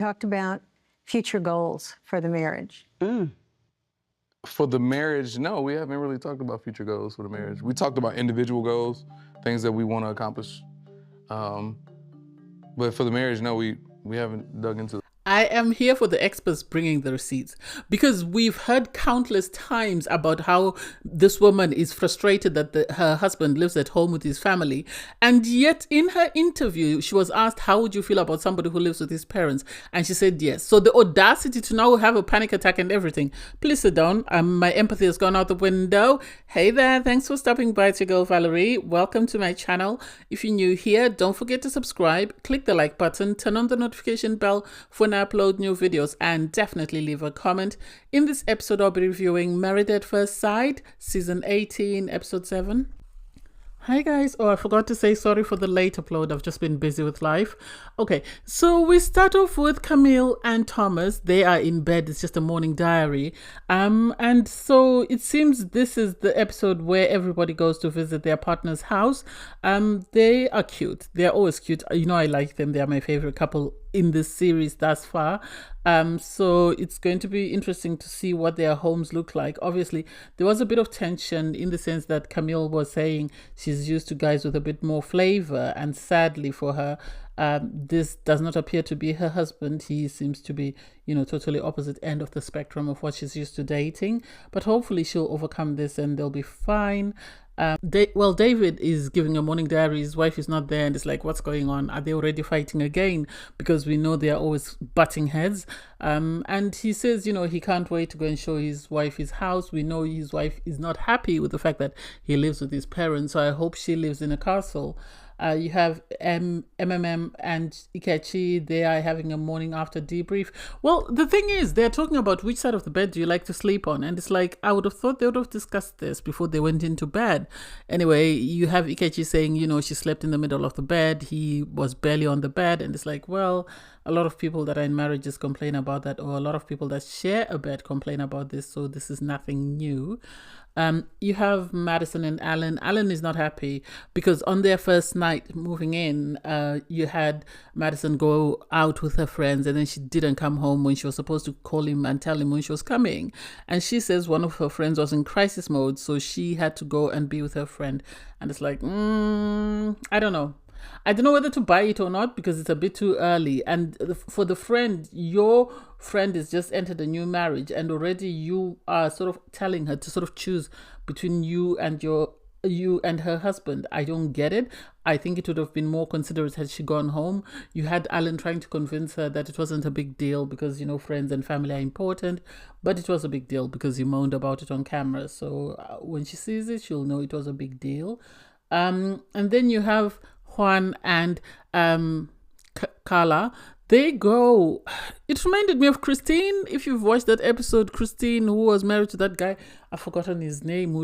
Talked about future goals for the marriage. For the marriage, no, we haven't really talked about future goals for the marriage. We talked about individual goals, things that we want to accomplish. But for the marriage, no, we haven't dug into. I am here for the experts bringing the receipts, because we've heard countless times about how this woman is frustrated that her husband lives at home with his family. And yet in her interview, she was asked, how would you feel about somebody who lives with his parents? And she said yes. So the audacity to now have a panic attack and everything. Please sit down. My empathy has gone out the window. Hey there. Thanks for stopping by. It's your girl Valerie. Welcome to my channel. If you're new here, don't forget to subscribe, click the like button, turn on the notification bell for when I upload new videos, and definitely leave a comment. In this episode, I'll be reviewing Married at First Sight, Season 18, Episode 7. Hi guys. Oh, I forgot to say sorry for the late upload. I've just been busy with life. Okay, so we start off with Camille and Thomas. They are in bed. It's just a morning diary. And so it seems this is the episode where everybody goes to visit their partner's house. They are cute. They're always cute. You know, I like them. They are my favorite couple in this series thus far. So it's going to be interesting to see what their homes look like. Obviously, there was a bit of tension in the sense that Camille was saying she's used to guys with a bit more flavor, and sadly for her, this does not appear to be her husband. He seems to be, totally opposite end of the spectrum of what she's used to dating. But hopefully she'll overcome this and they'll be fine. David is giving a morning diary. His wife is not there, and it's like, what's going on? Are they already fighting again? Because we know they are always butting heads. And he says, he can't wait to go and show his wife his house. We know his wife is not happy with the fact that he lives with his parents, so I hope she lives in a castle. You have MMM and Ikechi. They are having a morning after debrief. Well, the thing is, they're talking about which side of the bed do you like to sleep on. And it's like, I would have thought they would have discussed this before they went into bed. Anyway, you have Ikechi saying, she slept in the middle of the bed. He was barely on the bed. And it's like, well, a lot of people that are in marriages complain about that, or a lot of people that share a bed complain about this. So this is nothing new. You have Madison and Alan. Alan is not happy because on their first night moving in, you had Madison go out with her friends, and then she didn't come home when she was supposed to call him and tell him when she was coming. And she says one of her friends was in crisis mode, so she had to go and be with her friend. And it's like, I don't know. I don't know whether to buy it or not, because it's a bit too early. And for the friend, your friend has just entered a new marriage, and already you are sort of telling her to sort of choose between you and her husband. I don't get it. I think it would have been more considerate had she gone home. You had Alan trying to convince her that it wasn't a big deal because, friends and family are important, but it was a big deal because you moaned about it on camera. So when she sees it, she'll know it was a big deal. And then you have Juan and Carla. They go. It reminded me of Christine. If you've watched that episode, Christine, who was married to that guy, I've forgotten his name.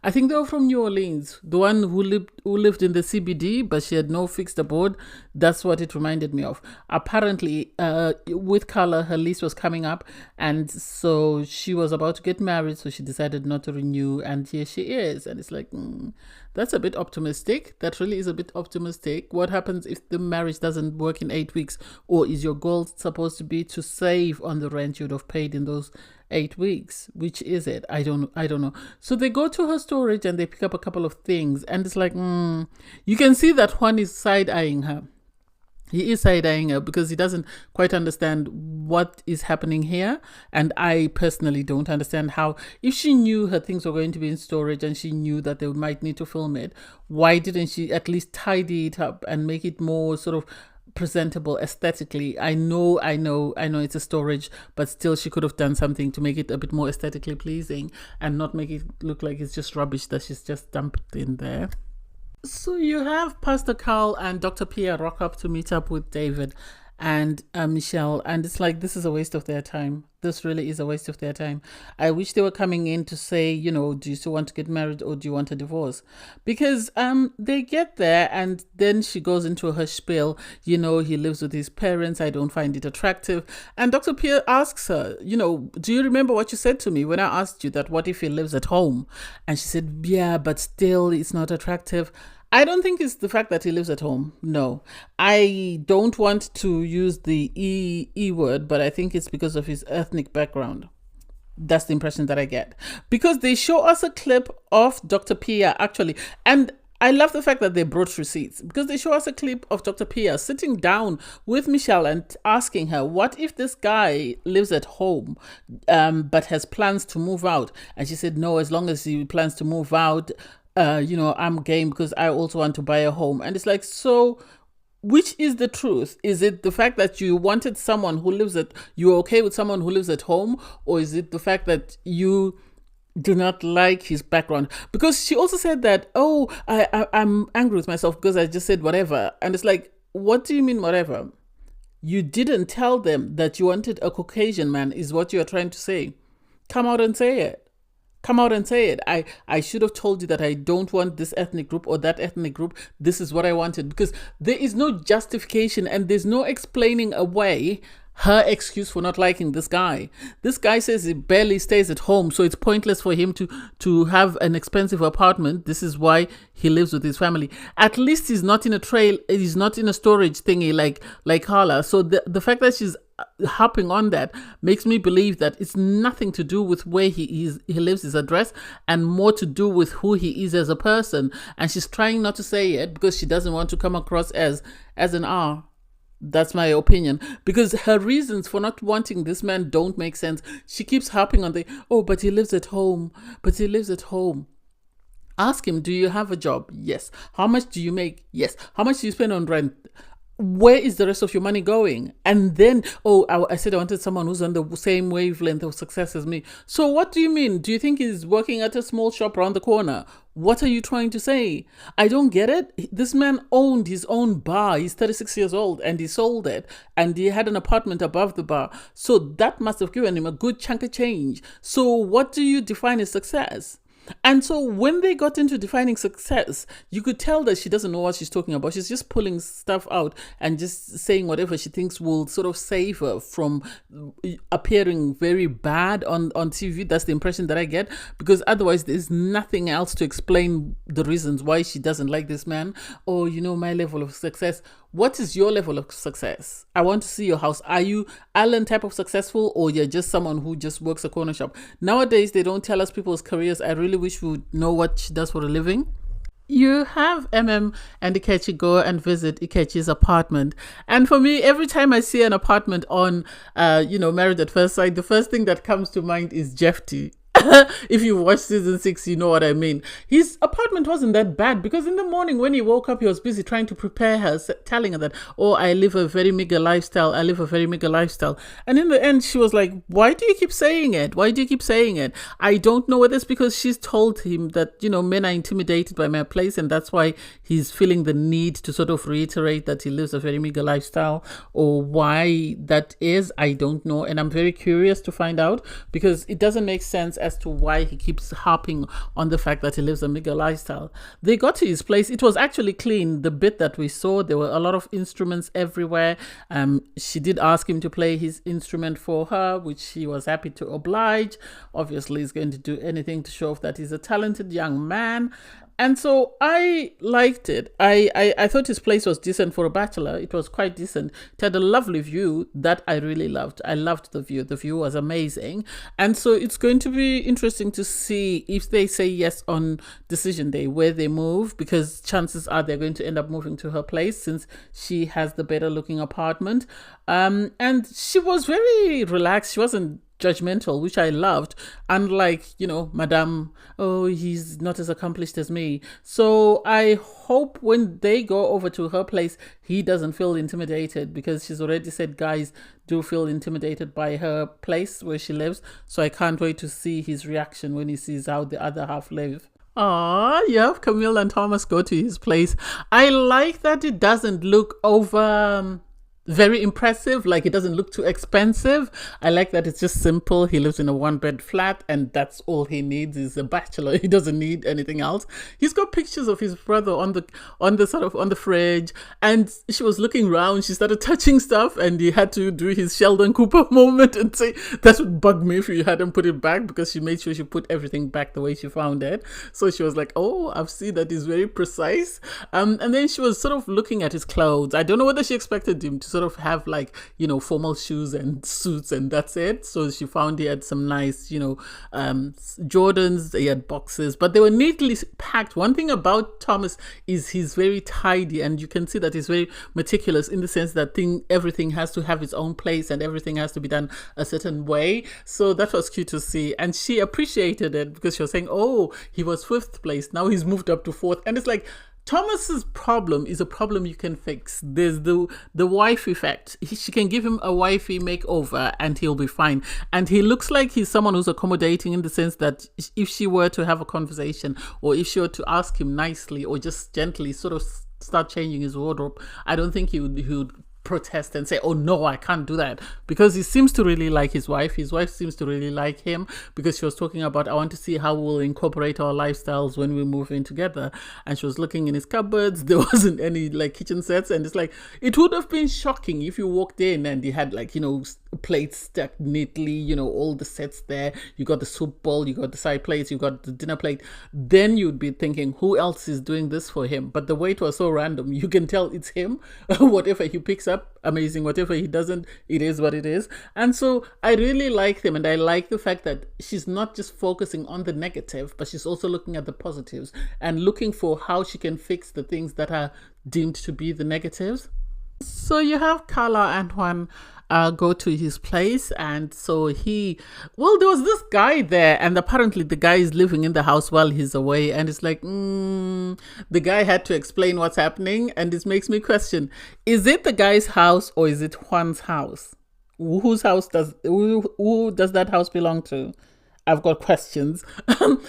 I think they were from New Orleans. The one who lived in the CBD, but she had no fixed abode. That's what it reminded me of. Apparently, with Carla, her lease was coming up, and so she was about to get married. So she decided not to renew, and here she is. And it's like, that's a bit optimistic. That really is a bit optimistic. What happens if the marriage doesn't work in 8 weeks? Or is your goal supposed to be to save on the rent you'd have paid in those 8 weeks? Which is it? I don't know. So they go to her storage and they pick up a couple of things, and it's like, you can see that Juan is side-eyeing her. He is side-eyeing her because he doesn't quite understand what is happening here. And I personally don't understand how, if she knew her things were going to be in storage and she knew that they might need to film it, why didn't she at least tidy it up and make it more sort of presentable aesthetically? I know it's a storage, but still she could have done something to make it a bit more aesthetically pleasing and not make it look like it's just rubbish that she's just dumped in there. So you have Pastor Carl and Dr. Pierre rock up to meet up with David and Michelle, and it's like, this is a waste of their time. This really is a waste of their time. I wish they were coming in to say, do you still want to get married or do you want a divorce? Because they get there and then she goes into her spiel, he lives with his parents, I don't find it attractive. And Dr. Pierre asks her, do you remember what you said to me when I asked you that what if he lives at home? And she said, yeah, but still it's not attractive. I don't think it's the fact that he lives at home. No. I don't want to use the E word, but I think it's because of his ethnic background. That's the impression that I get. Because they show us a clip of Dr. Pia actually. And I love the fact that they brought receipts, because they show us a clip of Dr. Pia sitting down with Michelle and asking her, what if this guy lives at home but has plans to move out? And she said, no, as long as he plans to move out, I'm game, because I also want to buy a home. And it's like, so which is the truth? Is it the fact that you wanted someone who you're okay with someone who lives at home? Or is it the fact that you do not like his background? Because she also said that, I'm angry with myself because I just said whatever. And it's like, what do you mean whatever? You didn't tell them that you wanted a Caucasian man, is what you're trying to say. Come out and say it. Come out and say it. I should have told you that I don't want this ethnic group or that ethnic group. This is what I wanted. Because there is no justification and there's no explaining away her excuse for not liking this guy. This guy says he barely stays at home, so it's pointless for him to have an expensive apartment. This is why he lives with his family. At least he's not in he's not in a storage thingy like Carla. So the fact that she's harping on that makes me believe that it's nothing to do with where he lives, his address, and more to do with who he is as a person. And she's trying not to say it because she doesn't want to come across as an R. That's my opinion, because her reasons for not wanting this man don't make sense. She keeps harping on but he lives at home. But he lives at home. Ask him, do you have a job? Yes. How much do you make? Yes. How much do you spend on rent? Where is the rest of your money going? And then, I said I wanted someone who's on the same wavelength of success as me. So what do you mean? Do you think he's working at a small shop around the corner? What are you trying to say? I don't get it. This man owned his own bar. He's 36 years old and he sold it. And he had an apartment above the bar. So that must have given him a good chunk of change. So what do you define as success? And so when they got into defining success, you could tell that she doesn't know what she's talking about. She's just pulling stuff out and just saying whatever she thinks will sort of save her from appearing very bad on TV. That's the impression that I get, because otherwise there's nothing else to explain the reasons why she doesn't like this man. Or, my level of success. What is your level of success? I want to see your house. Are you Alan type of successful, or you're just someone who just works a corner shop? Nowadays, they don't tell us people's careers. I really wish we would know what she does for a living. You have MM and Ikechi go and visit Ikechi's apartment. And for me, every time I see an apartment on, Married at First Sight, the first thing that comes to mind is Jeff T. If you watch season 6, you know what I mean. His apartment wasn't that bad, because in the morning when he woke up, he was busy trying to prepare her, telling her that, I live a very meager lifestyle. I live a very meager lifestyle. And in the end, she was like, why do you keep saying it? Why do you keep saying it? I don't know whether it's because she's told him that, men are intimidated by my place, and that's why he's feeling the need to sort of reiterate that he lives a very meager lifestyle, or why that is. I don't know. And I'm very curious to find out, because it doesn't make sense as to why he keeps harping on the fact that he lives a meager lifestyle. They got to his place. It was actually clean. The bit that we saw, there were a lot of instruments everywhere. She did ask him to play his instrument for her, which he was happy to oblige. Obviously, he's going to do anything to show off that he's a talented young man. And so I liked it. I thought his place was decent for a bachelor. It was quite decent. It had a lovely view that I really loved. I loved the view. The view was amazing. And so it's going to be interesting to see if they say yes on decision day, where they move, because chances are they're going to end up moving to her place since she has the better looking apartment. And she was very relaxed. She wasn't judgmental, which I loved, unlike Madame, he's not as accomplished as me. So I hope when they go over to her place, he doesn't feel intimidated, because she's already said guys do feel intimidated by her place where she lives. So I can't wait to see his reaction when he sees how the other half live. You have Camille and Thomas go to his place. I like that it doesn't look over very impressive. Like, it doesn't look too expensive. I like that it's just simple. He lives in a 1-bed flat, and that's all he needs is a bachelor. He doesn't need anything else. He's got pictures of his brother on the fridge, and she was looking around. She started touching stuff, and he had to do his Sheldon Cooper moment and say, "That would bug me if you hadn't put it back," because she made sure she put everything back the way she found it. So she was like, "Oh, I've seen that he's very precise." And then she was sort of looking at his clothes. I don't know whether she expected him to sort of have, like, formal shoes and suits, and that's it. So she found he had some nice, Jordans. He had boxes, but they were neatly packed. One thing about Thomas is he's very tidy, and you can see that he's very meticulous in the sense that everything has to have its own place and everything has to be done a certain way. So that was cute to see, and she appreciated it because she was saying, "Oh, he was 5th place, now he's moved up to 4th," and it's like, Thomas's problem is a problem you can fix. There's the wife effect. She can give him a wifey makeover and he'll be fine. And he looks like he's someone who's accommodating in the sense that if she were to have a conversation, or if she were to ask him nicely or just gently sort of start changing his wardrobe, I don't think he would protest and say, "Oh no, I can't do that," because he seems to really like his wife. His wife seems to really like him, because she was talking about, "I want to see how we'll incorporate our lifestyles when we move in together." And she was looking in his cupboards. There wasn't any like kitchen sets, and it's like, it would have been shocking if you walked in and he had like, plates stacked neatly, all the sets there. You got the soup bowl, you got the side plates, you got the dinner plate. Then you'd be thinking, who else is doing this for him? But the way it was so random, you can tell it's him. Whatever he picks up, amazing. Whatever he doesn't, it is what it is. And so I really like them, and I like the fact that she's not just focusing on the negative, but she's also looking at the positives and looking for how she can fix the things that are deemed to be the negatives. So you have Carla and Juan go to his place, and so there was this guy there, and apparently the guy is living in the house while he's away, and it's like, the guy had to explain what's happening, and this makes me question, is it the guy's house or is it Juan's house? Who does that house belong to? I've got questions.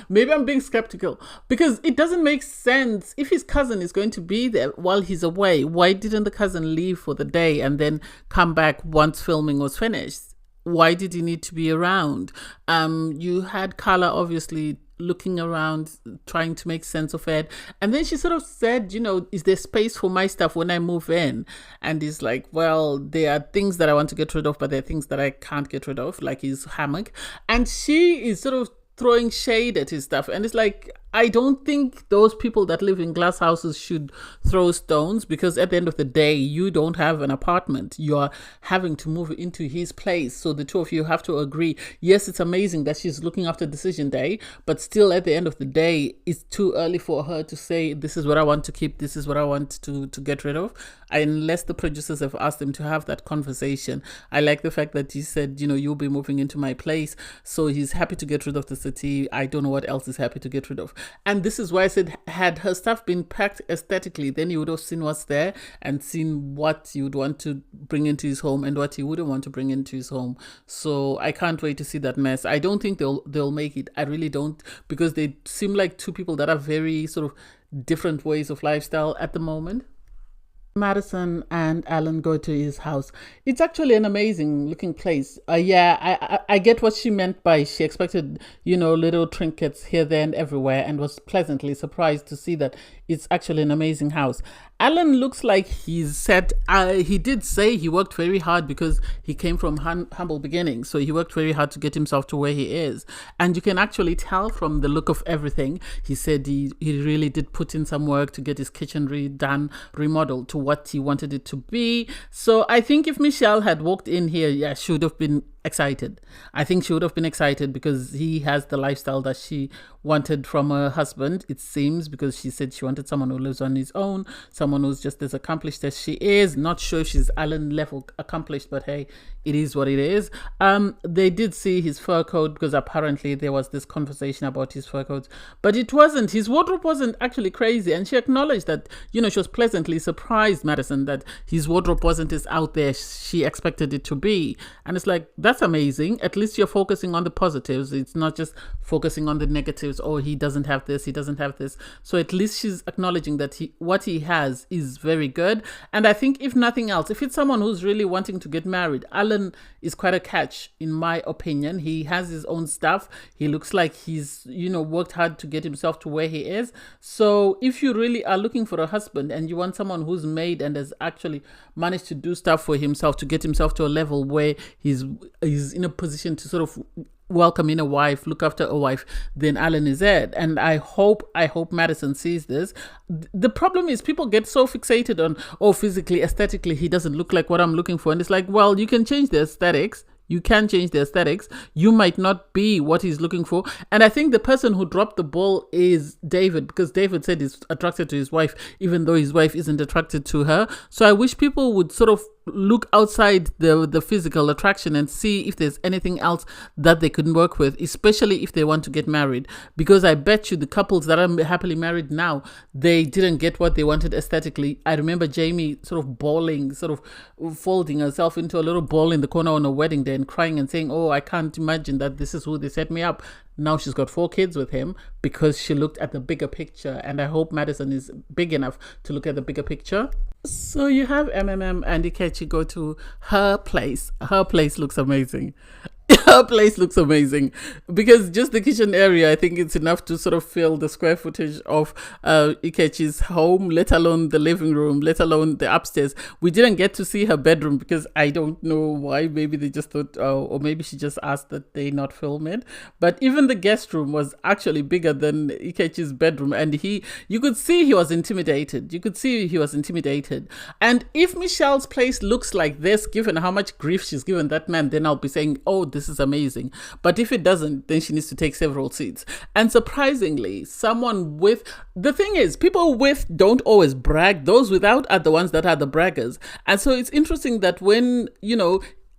Maybe I'm being skeptical, because it doesn't make sense. If his cousin is going to be there while he's away, why didn't the cousin leave for the day and then come back once filming was finished? Why did he need to be around? You had Carla obviously looking around, trying to make sense of it. And then she sort of said, is there space for my stuff when I move in? And he's like, well, there are things that I want to get rid of, but there are things that I can't get rid of, like his hammock. And she is sort of throwing shade at his stuff. And it's like, I don't think those people that live in glass houses should throw stones, because at the end of the day, you don't have an apartment. You are having to move into his place. So the two of you have to agree. Yes, it's amazing that she's looking after decision day, but still at the end of the day, it's too early for her to say, this is what I want to keep, this is what I want to get rid of, unless the producers have asked them to have that conversation. I like the fact that he said, you'll be moving into my place. So he's happy to get rid of the city. I don't know what else he's happy to get rid of. And this is why I said, had her stuff been packed aesthetically, then you would have seen what's there and seen what you would want to bring into his home and what he wouldn't want to bring into his home. So I can't wait to see that mess. I don't think they'll make it. I really don't, because they seem like two people that are very sort of different ways of lifestyle at the moment. Madison and Alan go to his house. It's actually an amazing looking place. I get what she meant by she expected, little trinkets here, there, and everywhere, and was pleasantly surprised to see that it's actually an amazing house. Alan looks like he's set. He did say he worked very hard because he came from humble beginnings. So he worked very hard to get himself to where he is. And you can actually tell from the look of everything. He said he really did put in some work to get his kitchen remodeled to what he wanted it to be. So I think if Michelle had walked in here, she would have been excited. I think she would have been excited because he has the lifestyle that she wanted from her husband, it seems, because she said she wanted someone who lives on his own, someone who's just as accomplished as she is. Not sure if she's Alan level accomplished, but hey, it is what it is. They did see his fur coat because apparently there was this conversation about his fur coats, but it wasn't. His wardrobe wasn't actually crazy, and she acknowledged that, she was pleasantly surprised, Madison, that his wardrobe wasn't as out there she expected it to be. And it's like, that's that's amazing. At least you're focusing on the positives. It's not just focusing on the negatives. Oh, he doesn't have this, he doesn't have this. So at least she's acknowledging that what he has is very good. And I think if nothing else, if it's someone who's really wanting to get married, Alan is quite a catch, in my opinion. He has his own stuff. He looks like he's, worked hard to get himself to where he is. So if you really are looking for a husband and you want someone who's made and has actually managed to do stuff for himself to get himself to a level where he's in a position to sort of welcome in a wife, look after a wife, then Alan is it. And I hope Madison sees this. The problem is people get so fixated on, physically, aesthetically, he doesn't look like what I'm looking for. And it's like, well, you can change the aesthetics. You can change the aesthetics. You might not be what he's looking for. And I think the person who dropped the ball is David, because David said he's attracted to his wife, even though his wife isn't attracted to her. So I wish people would sort of look outside the physical attraction and see if there's anything else that they could work with, especially if they want to get married. Because I bet you the couples that are happily married now, they didn't get what they wanted aesthetically. I remember Jamie sort of bawling, sort of folding herself into a little ball in the corner on a wedding day and crying and saying, I can't imagine that this is who they set me up. Now she's got 4 kids with him because she looked at the bigger picture. And I hope Madison is big enough to look at the bigger picture. So you have MMM and Ikechi go to her place. Her place looks amazing. Her place looks amazing because just the kitchen area, I think it's enough to sort of fill the square footage of Ikechi's home, let alone the living room, let alone the upstairs. We didn't get to see her bedroom because I don't know why. Maybe they just thought, or maybe she just asked that they not film it. But even the guest room was actually bigger than Ikechi's bedroom. And you could see he was intimidated. And if Michelle's place looks like this, given how much grief she's given that man, then I'll be saying, this is amazing. But if it doesn't, then she needs to take several seats. And surprisingly, the thing is, people with don't always brag. Those without are the ones that are the braggers. And so it's interesting that when,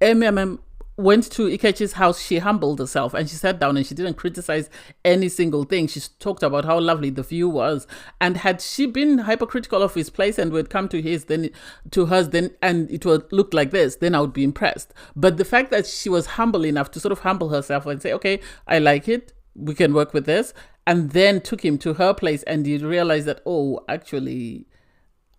MMM went to Ikechi's house, she humbled herself and she sat down and she didn't criticize any single thing. She talked about how lovely the view was. And had she been hypercritical of his place and would come to hers, and it would look like this, then I would be impressed. But the fact that she was humble enough to sort of humble herself and say, okay, I like it, we can work with this, and then took him to her place and he realized that, actually,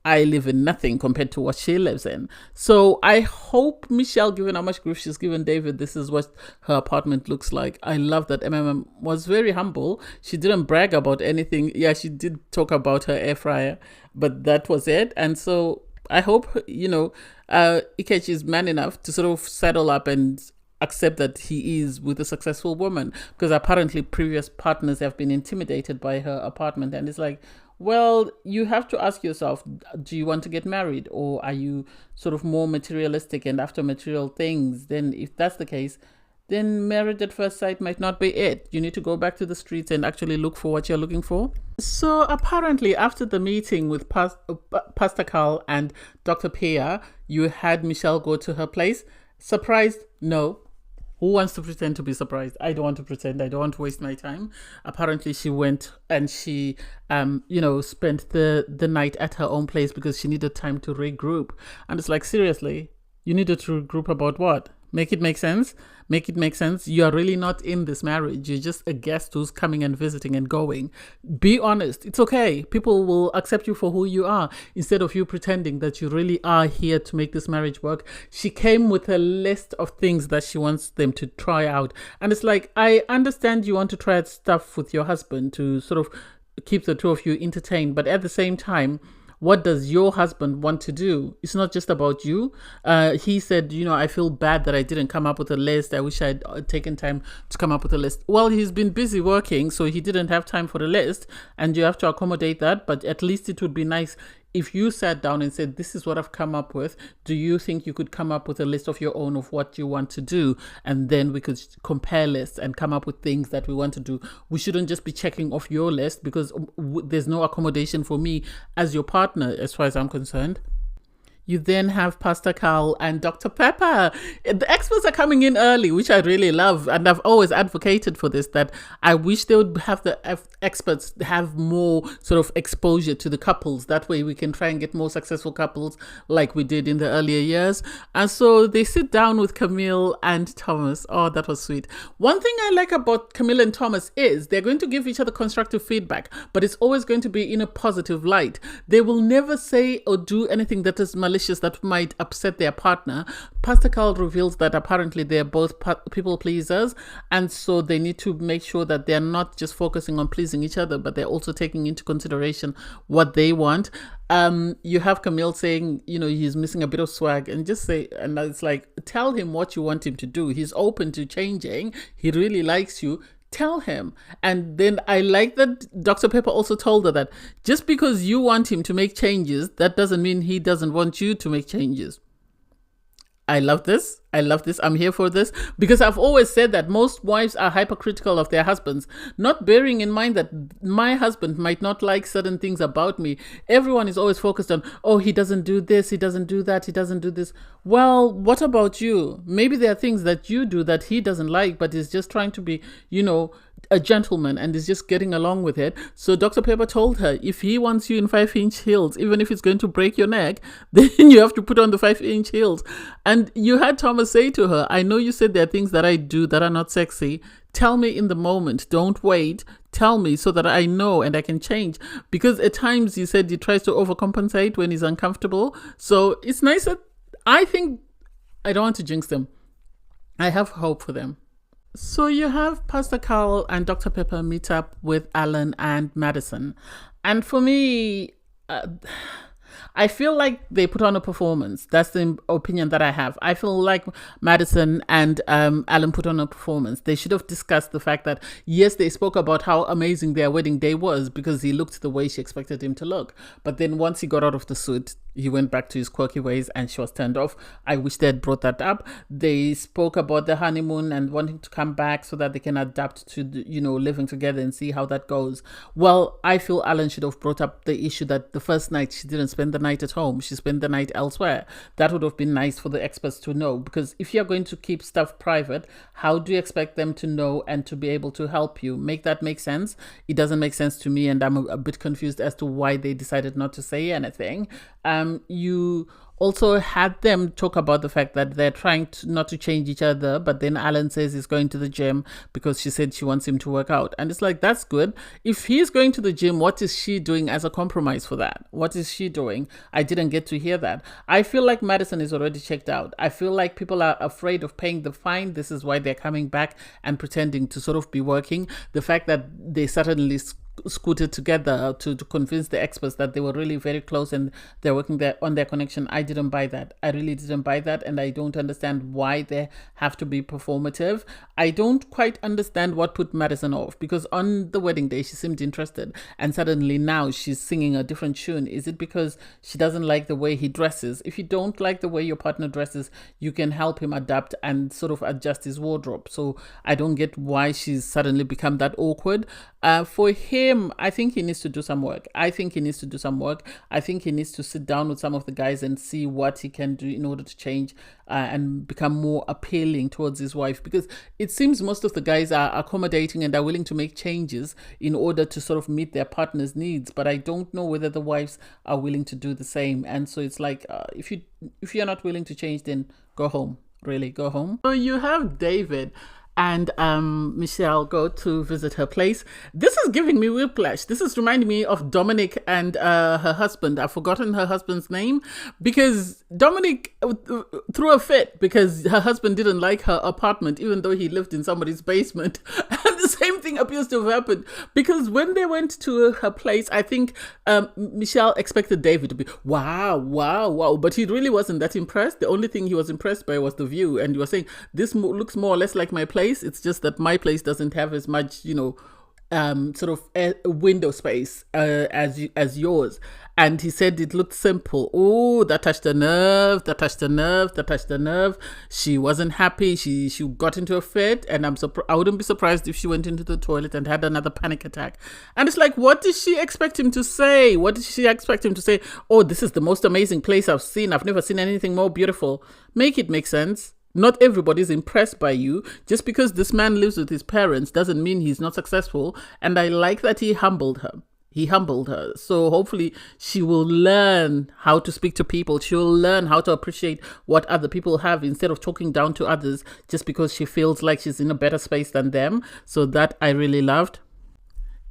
I live in nothing compared to what she lives in. So I hope Michelle, given how much grief she's given David, this is what her apartment looks like. I love that MMM was very humble. She didn't brag about anything. Yeah, she did talk about her air fryer, but that was it. And so I hope, Ikechi is man enough to sort of settle up and accept that he is with a successful woman, because apparently previous partners have been intimidated by her apartment. And it's like, well, you have to ask yourself, do you want to get married, or are you sort of more materialistic and after material things? Then if that's the case, then marriage at first sight might not be it. You need to go back to the streets and actually look for what you're looking for. So apparently after the meeting with Pastor Carl and Dr. Pia, you had Michelle go to her place. Surprised? No. Who wants to pretend to be surprised? I don't want to pretend. I don't want to waste my time. Apparently she went and she, spent the night at her own place because she needed time to regroup. And it's like, seriously, you needed to regroup about what? Make it make sense. Make it make sense. You are really not in this marriage. You're just a guest who's coming and visiting and going. Be honest. It's okay. People will accept you for who you are instead of you pretending that you really are here to make this marriage work. She came with a list of things that she wants them to try out. And it's like, I understand you want to try out stuff with your husband to sort of keep the two of you entertained. But at the same time, what does your husband want to do? It's not just about you. He said, I feel bad that I didn't come up with a list. I wish I'd taken time to come up with a list. Well, he's been busy working, so he didn't have time for the list, and you have to accommodate that. But at least it would be nice if you sat down and said, this is what I've come up with. Do you think you could come up with a list of your own of what you want to do? And then we could compare lists and come up with things that we want to do. We shouldn't just be checking off your list because there's no accommodation for me as your partner, as far as I'm concerned. You then have Pastor Carl and Dr. Pepper. The experts are coming in early, which I really love. And I've always advocated for this, that I wish they would have the experts have more sort of exposure to the couples. That way we can try and get more successful couples like we did in the earlier years. And so they sit down with Camille and Thomas. Oh, that was sweet. One thing I like about Camille and Thomas is they're going to give each other constructive feedback, but it's always going to be in a positive light. They will never say or do anything that is malicious that might upset their partner. Pastor Carl reveals that apparently they're both people pleasers, and so they need to make sure that they're not just focusing on pleasing each other, but they're also taking into consideration what they want. You have Camille saying, he's missing a bit of swag, and just say, and it's like, tell him what you want him to do. He's open to changing. He really likes you. Tell him. And then I like that Dr. Pepper also told her that just because you want him to make changes, that doesn't mean he doesn't want you to make changes. I love this. I'm here for this, because I've always said that most wives are hypercritical of their husbands, not bearing in mind that my husband might not like certain things about me. Everyone is always focused on, oh, he doesn't do this, he doesn't do that, he doesn't do this. Well, what about you? Maybe there are things that you do that he doesn't like, but he's just trying to be, a gentleman and is just getting along with it. So Dr. Pepper told her, if he wants you in 5-inch heels, even if it's going to break your neck, then you have to put on the 5-inch heels. And you had Thomas say to her, I know you said there are things that I do that are not sexy. Tell me in the moment. Don't wait. Tell me so that I know and I can change. Because at times you said he tries to overcompensate when he's uncomfortable. So it's nice that I don't want to jinx them. I have hope for them. So you have Pastor Carl and Dr. Pepper meet up with Alan and Madison. And for me, I feel like they put on a performance. That's the opinion that I have. I feel like Madison and Alan put on a performance. They should have discussed the fact that, yes, they spoke about how amazing their wedding day was because he looked the way she expected him to look. But then once he got out of the suit, he went back to his quirky ways and she was turned off. I wish they had brought that up. They spoke about the honeymoon and wanting to come back so that they can adapt to, living together and see how that goes. Well, I feel Alan should have brought up the issue that the first night she didn't spend the night at home. She spent the night elsewhere. That would have been nice for the experts to know, because if you're going to keep stuff private, how do you expect them to know and to be able to help you? Make that make sense? It doesn't make sense to me, and I'm a bit confused as to why they decided not to say anything. You also had them talk about the fact that they're trying not to change each other, but then Alan says he's going to the gym because she said she wants him to work out. And it's like, that's good. If he's going to the gym, what is she doing as a compromise for that? What is she doing? I didn't get to hear that. I feel like Madison is already checked out. I feel like people are afraid of paying the fine. This is why they're coming back and pretending to sort of be working. The fact that they suddenly scooted together to convince the experts that they were really very close and they're working on their connection. I didn't buy that. I really didn't buy that, and I don't understand why they have to be performative. I don't quite understand what put Madison off, because on the wedding day she seemed interested and suddenly now she's singing a different tune. Is it because she doesn't like the way he dresses? If you don't like the way your partner dresses, you can help him adapt and sort of adjust his wardrobe. So I don't get why she's suddenly become that awkward. For him, I think he needs to do some work. I think he needs to sit down with some of the guys and see what he can do in order to change and become more appealing towards his wife, because it seems most of the guys are accommodating and are willing to make changes in order to sort of meet their partner's needs, but I don't know whether the wives are willing to do the same. And so it's like, if you're not willing to change, then go home. Really, go home. So you have David and Michelle go to visit her place. This is giving me whiplash. This is reminding me of Dominic and her husband. I've forgotten her husband's name, because Dominic threw a fit because her husband didn't like her apartment, even though he lived in somebody's basement. And the same thing appears to have happened, because when they went to her place, I think Michelle expected David to be, wow, but he really wasn't that impressed. The only thing he was impressed by was the view, and he was saying, this looks more or less like my place. It's just that my place doesn't have as much, sort of a window space as yours. And he said it looked simple. Oh, that touched the nerve, that touched the nerve, that touched the nerve. She wasn't happy. She got into a fit, and I wouldn't be surprised if she went into the toilet and had another panic attack. And it's like, what did she expect him to say? What did she expect him to say? Oh, this is the most amazing place I've seen. I've never seen anything more beautiful. Make it make sense. Not everybody's impressed by you. Just because this man lives with his parents doesn't mean he's not successful. And I like that he humbled her. He humbled her. So hopefully she will learn how to speak to people. She will learn how to appreciate what other people have instead of talking down to others just because she feels like she's in a better space than them. So that I really loved.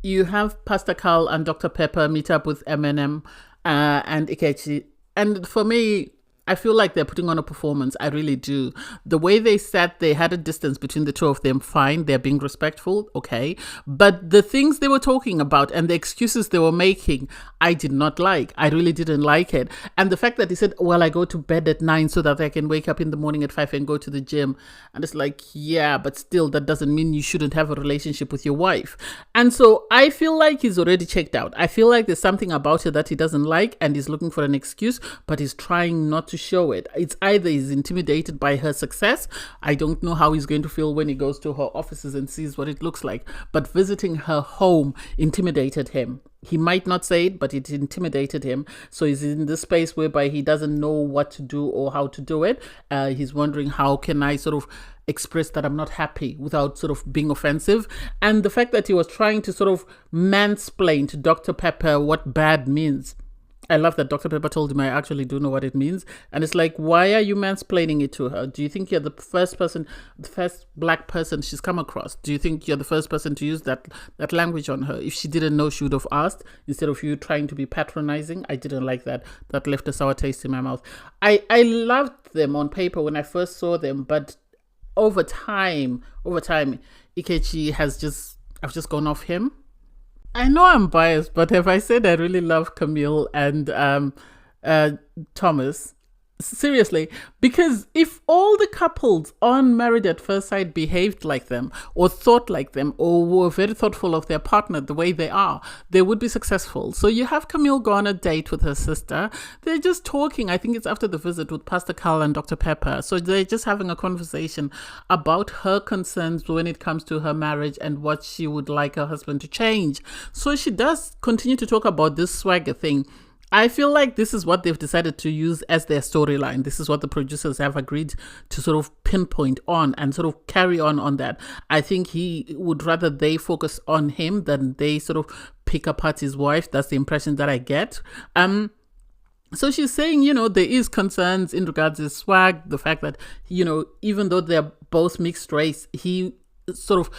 You have Pastor Carl and Dr. Pepper meet up with Eminem and Ikechi. And for me, I feel like they're putting on a performance. I really do. The way they sat, they had a distance between the two of them. Fine. They're being respectful. Okay. But the things they were talking about and the excuses they were making, I did not like. I really didn't like it. And the fact that he said, well, I go to bed at 9 so that I can wake up in the morning at 5 and go to the gym. And it's like, yeah, but still, that doesn't mean you shouldn't have a relationship with your wife. And so I feel like he's already checked out. I feel like there's something about her that he doesn't like and he's looking for an excuse, but he's trying not to show it. It's either he's intimidated by her success. I don't know how he's going to feel when he goes to her offices and sees what it looks like. But visiting her home intimidated him. He might not say it, but it intimidated him. So he's in this space whereby he doesn't know what to do or how to do it. He's wondering, how can I sort of express that I'm not happy without sort of being offensive? And the fact that he was trying to sort of mansplain to Dr. Pepper what bad means. I love that Dr. Pepper told him, I actually do know what it means. And it's like, why are you mansplaining it to her? Do you think you're the first black person she's come across? Do you think you're the first person to use that language on her? If she didn't know, she would have asked instead of you trying to be patronizing. I didn't like that. That left a sour taste in my mouth. I loved them on paper when I first saw them, but over time, Ikechi I've just gone off him. I know I'm biased, but have I said I really love Camille and Thomas? Seriously, because if all the couples on Married at First Sight behaved like them or thought like them or were very thoughtful of their partner the way they are, they would be successful. So you have Camille go on a date with her sister. They're just talking. I think it's after the visit with Pastor Carl and Dr. Pepper. So they're just having a conversation about her concerns when it comes to her marriage and what she would like her husband to change. So she does continue to talk about this swagger thing. I feel like this is what they've decided to use as their storyline. This is what the producers have agreed to sort of pinpoint on and sort of carry on that. I think he would rather they focus on him than they sort of pick apart his wife. That's the impression that I get. So she's saying, there is concerns in regards to swag, the fact that, even though they're both mixed race, he sort of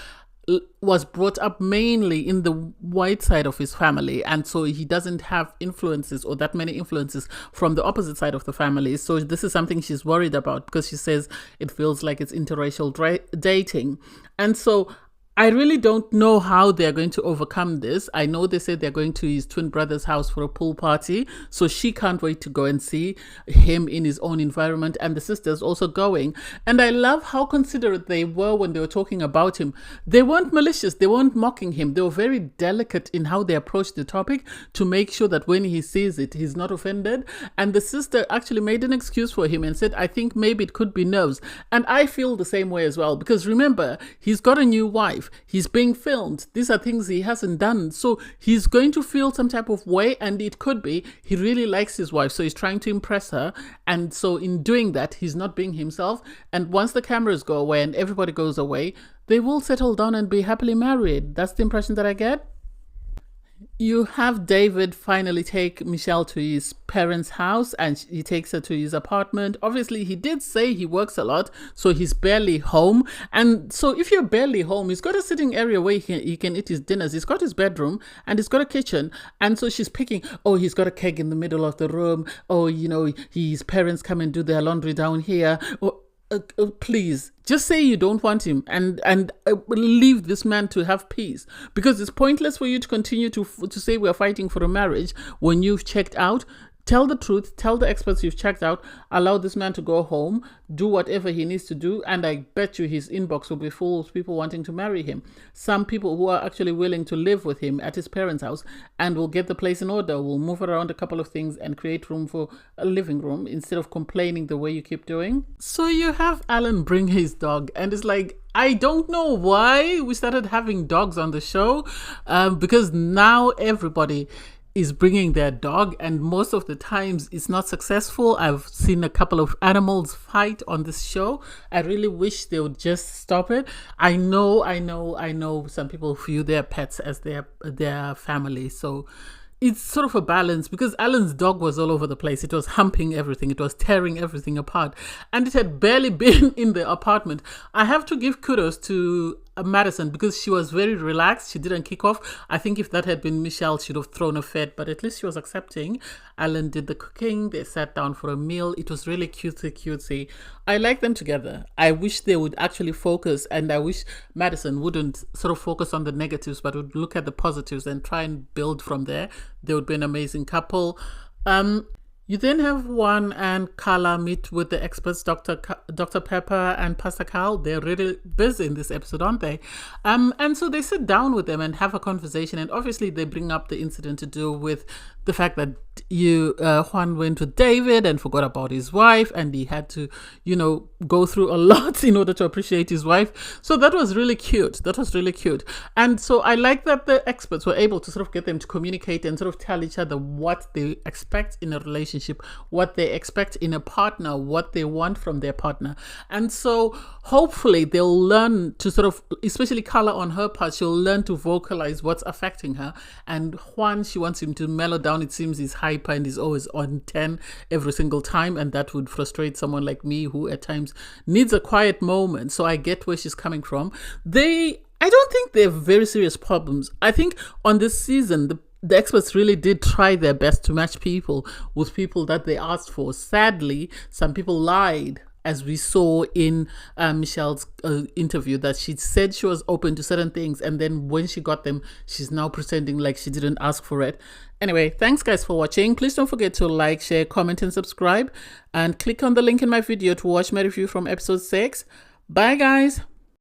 was brought up mainly in the white side of his family, and so he doesn't have influences or that many influences from the opposite side of the family. So this is something she's worried about because she says it feels like it's interracial dating. And so I really don't know how they're going to overcome this. I know they said they're going to his twin brother's house for a pool party, so she can't wait to go and see him in his own environment, and the sister's also going. And I love how considerate they were when they were talking about him. They weren't malicious, they weren't mocking him. They were very delicate in how they approached the topic to make sure that when he sees it, he's not offended. And the sister actually made an excuse for him and said, I think maybe it could be nerves. And I feel the same way as well, because remember, he's got a new wife. He's being filmed. These are things he hasn't done. So he's going to feel some type of way, and it could be he really likes his wife. So he's trying to impress her. And so in doing that, he's not being himself. And once the cameras go away and everybody goes away, they will settle down and be happily married. That's the impression that I get. You have David finally take Michelle to his parents' house, and he takes her to his apartment. Obviously, he did say he works a lot, so he's barely home. And so if you're barely home, he's got a sitting area where he can eat his dinners. He's got his bedroom and he's got a kitchen. And so she's picking, he's got a keg in the middle of the room. His parents come and do their laundry down here. Please just say you don't want him and leave this man to have peace, because it's pointless for you to continue to say we're fighting for a marriage when you've checked out. Tell the truth, tell the experts you've checked out, allow this man to go home, do whatever he needs to do, and I bet you his inbox will be full of people wanting to marry him. Some people who are actually willing to live with him at his parents' house and will get the place in order, will move around a couple of things and create room for a living room instead of complaining the way you keep doing. So you have Alan bring his dog, and it's like, I don't know why we started having dogs on the show, because now everybody is bringing their dog, and most of the times it's not successful. I've seen a couple of animals fight on this show. I really wish they would just stop it. I know some people view their pets as their family, so it's sort of a balance, because Alan's dog was all over the place. It was humping everything. It was tearing everything apart. And it had barely been in the apartment. I have to give kudos to Madison, because she was very relaxed. She didn't kick off. I think if that had been Michelle, she'd have thrown a fit, but at least she was accepting. Alan did the cooking. They sat down for a meal. It was really cutesy. I like them together. I wish they would actually focus, and I wish Madison wouldn't sort of focus on the negatives, but would look at the positives and try and build from there. They would be an amazing couple. You then have Juan and Carla meet with the experts, Dr. Pepper and Pastor Carl. They're really busy in this episode, aren't they? And so they sit down with them and have a conversation. And obviously they bring up the incident to do with the fact that Juan went with David and forgot about his wife, and he had to, go through a lot in order to appreciate his wife. So that was really cute. And so I like that the experts were able to sort of get them to communicate and sort of tell each other what they expect in a relationship, what they expect in a partner, what they want from their partner. And so hopefully they'll learn to sort of, especially Carla on her part, she'll learn to vocalize what's affecting her. And Juan, she wants him to mellow down. It seems he's hyper and he's always on 10 every single time, and that would frustrate someone like me who at times needs a quiet moment. So I get where she's coming from. I don't think they have very serious problems. I think on this season, the experts really did try their best to match people with people that they asked for. Sadly, some people lied, as we saw in Michelle's interview, that she said she was open to certain things, and then when she got them, she's now pretending like she didn't ask for it. Anyway, thanks guys for watching. Please don't forget to like, share, comment, and subscribe, and click on the link in my video to watch my review from episode 6. Bye guys.